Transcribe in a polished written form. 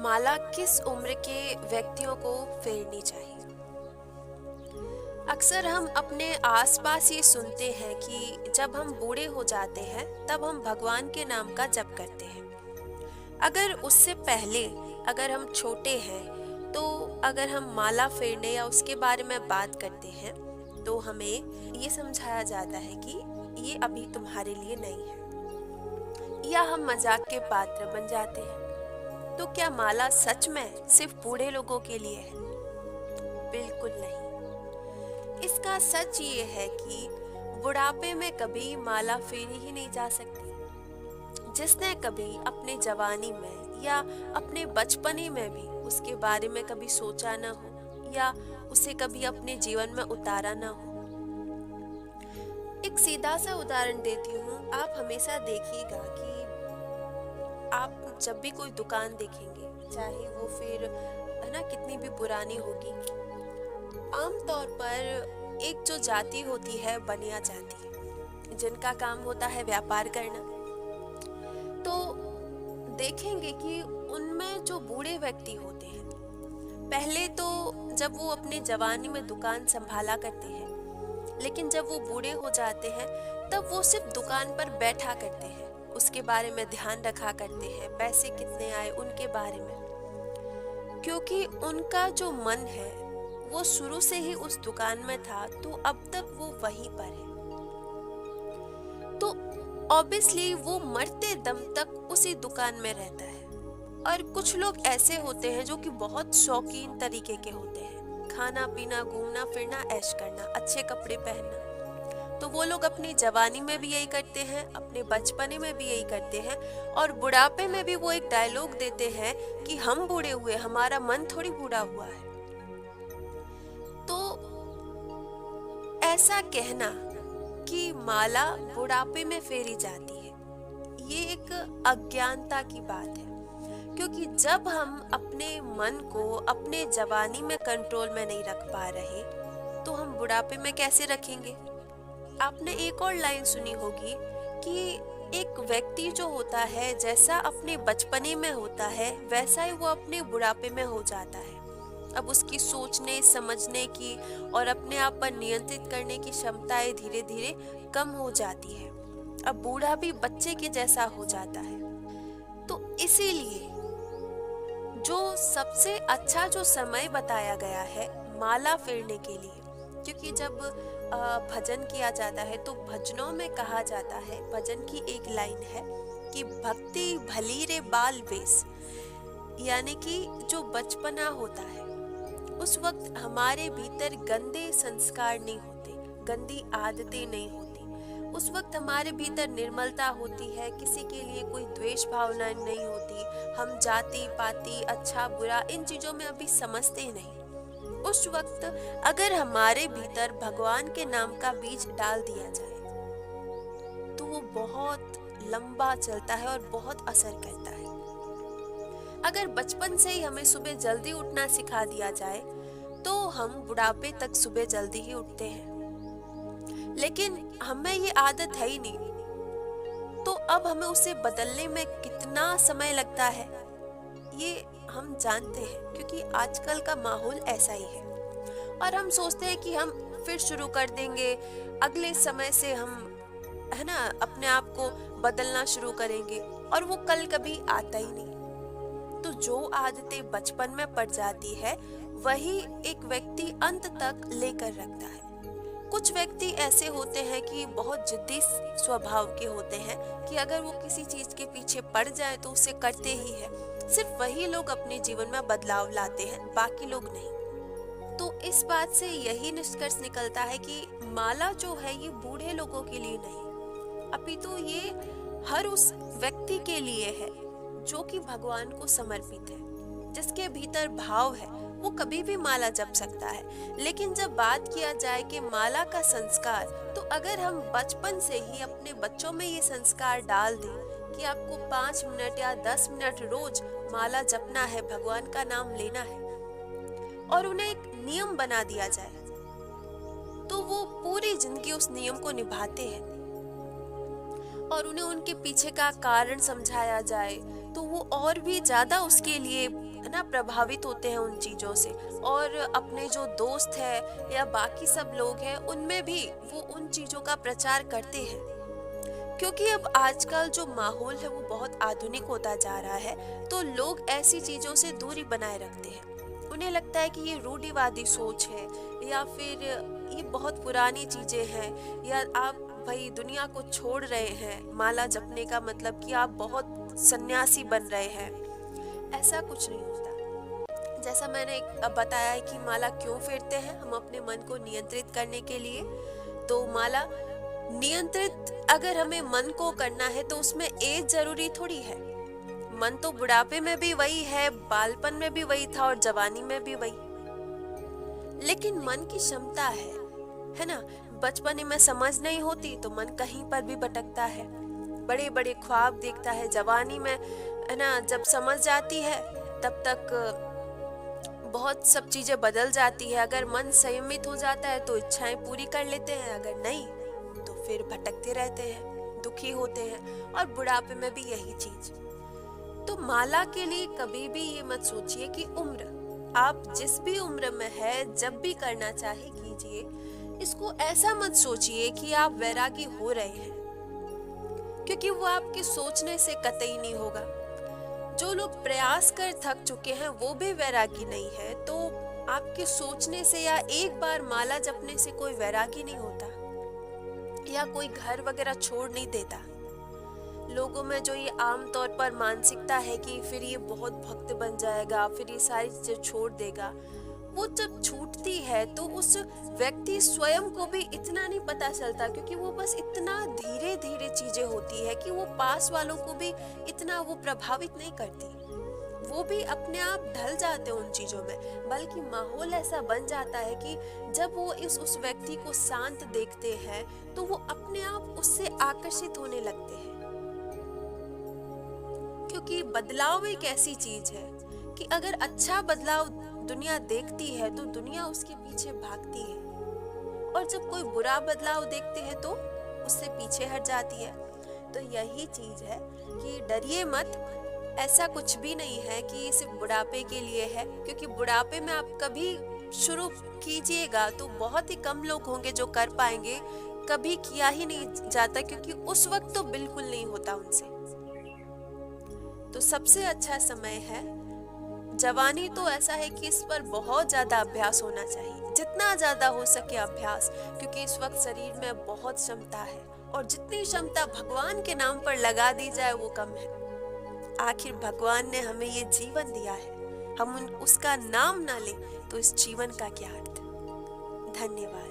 माला किस उम्र के व्यक्तियों को फेरनी चाहिए? अक्सर हम अपने आसपास ये सुनते हैं कि जब हम बूढ़े हो जाते हैं तब हम भगवान के नाम का जप करते हैं। अगर उससे पहले अगर हम छोटे हैं तो अगर हम माला फेरने या उसके बारे में बात करते हैं तो हमें ये समझाया जाता है कि ये अभी तुम्हारे लिए नहीं है, या हम मजाक के पात्र बन जाते हैं। तो क्या माला सच में सिर्फ बूढ़े लोगों के लिए है? बिल्कुल नहीं। इसका सच ये है कि बुढ़ापे में कभी माला फेरी ही नहीं जा सकती। जिसने कभी अपने जवानी में या अपने बचपने में भी उसके बारे में कभी सोचा ना हो या उसे कभी अपने जीवन में उतारा ना हो। एक सीधा सा उदाहरण देती हूँ। आप हमेशा देखिएगा कि आप जब भी कोई दुकान देखेंगे, चाहे वो फिर है ना कितनी भी पुरानी होगी, आमतौर पर एक जो जाति होती है बनिया जाति, जिनका काम होता है व्यापार करना, तो देखेंगे कि उनमें जो बूढ़े व्यक्ति होते हैं, पहले तो जब वो अपने जवानी में दुकान संभाला करते हैं, लेकिन जब वो बूढ़े हो जाते हैं तब वो सिर्फ दुकान पर बैठा करते हैं, उसके बारे में ध्यान रखा करते हैं, पैसे कितने आए उनके बारे में, क्योंकि उनका जो मन है वो शुरू से ही उस दुकान में था, तो अब तक वो वहीं पर है। तो ऑब्वियसली वो मरते दम तक उसी दुकान में रहता है। और कुछ लोग ऐसे होते हैं जो कि बहुत शौकीन तरीके के होते हैं, खाना पीना, घूमना फिरना, ऐश करना, अच्छे कपड़े पहनना। तो वो लोग अपनी जवानी में भी यही करते हैं, अपने बचपने में भी यही करते हैं, और बुढ़ापे में भी वो एक डायलॉग देते हैं कि हम बूढ़े हुए, हमारा मन थोड़ी बूढ़ा हुआ है। तो ऐसा कहना कि माला बुढ़ापे में फेरी जाती है, ये एक अज्ञानता की बात है। क्योंकि जब हम अपने मन को अपने जवानी में कंट्रोल में नहीं रख पा रहे, तो हम बुढ़ापे में कैसे रखेंगे? आपने एक और लाइन सुनी होगी कि एक व्यक्ति जो होता है, जैसा अपने बचपने में होता है वैसा ही वो अपने बुढ़ापे में हो जाता है। अब उसकी सोचने समझने की और अपने आप पर नियंत्रित करने की क्षमताएं धीरे धीरे कम हो जाती है। अब बूढ़ा भी बच्चे के जैसा हो जाता है। तो इसीलिए जो सबसे अच्छा जो समय बताया गया है माला फेरने के लिए, क्योंकि जब भजन किया जाता है तो भजनों में कहा जाता है, भजन की एक लाइन है कि भक्ति भली रे बाल वेश, यानी कि जो बचपना होता है उस वक्त हमारे भीतर गंदे संस्कार नहीं होते, गंदी आदतें नहीं होती, उस वक्त हमारे भीतर निर्मलता होती है, किसी के लिए कोई द्वेष भावना नहीं होती, हम जाति पाति अच्छा बुरा इन चीजों में अभी समझते ही नहीं। उस वक्त अगर हमारे भीतर भगवान के नाम का बीज डाल दिया जाए तो वो बहुत लंबा चलता है और बहुत असर करता है। अगर बचपन से ही हमें सुबह जल्दी उठना सिखा दिया जाए तो हम बुढ़ापे तक सुबह जल्दी ही उठते हैं, लेकिन हमें ये आदत है ही नहीं, तो अब हमें उसे बदलने में कितना समय लगता है ये हम जानते हैं, क्योंकि आजकल का माहौल ऐसा ही है। और हम सोचते हैं कि हम फिर शुरू कर देंगे, अगले समय से हम है ना अपने आप को बदलना शुरू करेंगे, और वो कल कभी आता ही नहीं। तो जो आदतें बचपन में पड़ जाती है वही एक व्यक्ति अंत तक लेकर रखता है। कुछ व्यक्ति ऐसे होते हैं कि बहुत जिद्दी स्वभाव के होते हैं कि अगर वो किसी चीज के पीछे पड़ जाए तो उसे करते ही है। सिर्फ वही लोग अपने जीवन में बदलाव लाते हैं, बाकी लोग नहीं। तो इस बात से यही निष्कर्ष निकलता है कि माला जो है ये बूढ़े लोगों के लिए नहीं, अपितु ये हर उस व्यक्ति के लिए है जो कि भगवान को समर्पित है, जिसके भीतर भाव है, वो कभी भी माला जप सकता है। लेकिन जब बात किया जाए कि माला का संस्कार, तो अगर हम बचपन से ही अपने बच्चों में ये संस्कार डाल दें कि आपको 5 मिनट या 10 मिनट रोज माला जपना है, भगवान का नाम लेना है, और उन्हें एक नियम बना दिया जाए, तो वो पूरी जिंदगी उस नियम को निभाते हैं। और उन्हें उनके पीछे का कारण समझाया जाए तो वो और भी ज्यादा उसके लिए ना प्रभावित होते हैं उन चीजों से, और अपने जो दोस्त है या बाकी सब लोग हैं उनमें भी वो उन चीजों का प्रचार करते हैं। क्योंकि अब आजकल जो माहौल है वो बहुत आधुनिक होता जा रहा है, तो लोग ऐसी चीजों से दूरी बनाए रखते हैं। उन्हें लगता है कि ये रूढ़िवादी सोच है, या फिर ये बहुत पुरानी चीजें हैं, या आप भाई दुनिया को छोड़ रहे हैं, माला जपने का मतलब कि आप बहुत सन्यासी बन रहे हैं। ऐसा कुछ नहीं होता। जैसा मैंने अब बताया है कि माला क्यों फेरते हैं, हम अपने मन को नियंत्रित करने के लिए। तो माला नियंत्रित अगर हमें मन को करना है तो उसमें एज जरूरी थोड़ी है। मन तो बुढ़ापे में भी वही है, बालपन में भी वही था और जवानी में भी वही। लेकिन मन की क्षमता है ना। बचपन में समझ नहीं होती तो मन कहीं पर भी भटकता है, बड़े बड़े ख्वाब देखता है। जवानी में है ना, जब समझ जाती है तब तक बहुत सब चीजें बदल जाती है। अगर मन संयमित हो जाता है तो इच्छाएं पूरी कर लेते हैं, अगर नहीं तो फिर भटकते रहते हैं, दुखी होते हैं। और बुढ़ापे में भी यही चीज। तो माला के लिए कभी भी ये मत सोचिए कि उम्र, आप जिस भी उम्र में है, जब भी करना चाहे कीजिए। इसको ऐसा मत सोचिए कि आप वैरागी हो रहे हैं, क्योंकि वो आपके सोचने से कतई नहीं होगा। जो लोग प्रयास कर थक चुके हैं वो भी वैरागी नहीं है, तो आपके सोचने से या एक बार माला जपने से कोई वैरागी नहीं होता, या कोई घर वगैरह छोड़ नहीं देता। लोगों में जो ये आमतौर पर मानसिकता है कि फिर ये बहुत भक्त बन जाएगा, फिर ये सारी चीजें छोड़ देगा, वो जब छूटती है तो उस व्यक्ति स्वयं को भी इतना नहीं पता चलता, क्योंकि वो बस इतना धीरे धीरे चीजें होती है कि वो पास वालों को भी इतना वो प्रभावित नहीं करती। वो भी अपने आप ढल जाते हैं उन चीजों में, बल्कि माहौल ऐसा बन जाता है कि जब वो उस व्यक्ति को शांत देखते हैं तो वो अपने आप उससे आकर्षित होने लगते हैं। क्योंकि बदलाव एक ऐसी चीज है कि अगर अच्छा बदलाव दुनिया देखती है तो दुनिया उसके पीछे भागती है, और जब कोई बुरा बदलाव देखते हैं तो उससे पीछे हट जाती है। तो यही चीज है कि डरिए मत, ऐसा कुछ भी नहीं है कि ये सिर्फ बुढ़ापे के लिए है। क्योंकि बुढ़ापे में आप कभी शुरू कीजिएगा तो बहुत ही कम लोग होंगे जो कर पाएंगे, कभी किया ही नहीं जाता, क्योंकि उस वक्त तो बिल्कुल नहीं होता उनसे। तो सबसे अच्छा समय है जवानी। तो ऐसा है कि इस पर बहुत ज्यादा अभ्यास होना चाहिए, जितना ज्यादा हो सके अभ्यास, क्योंकि इस वक्त शरीर में बहुत क्षमता है, और जितनी क्षमता भगवान के नाम पर लगा दी जाए वो कम है। आखिर भगवान ने हमें ये जीवन दिया है, हम उसका नाम ना लें तो इस जीवन का क्या अर्थ। धन्यवाद।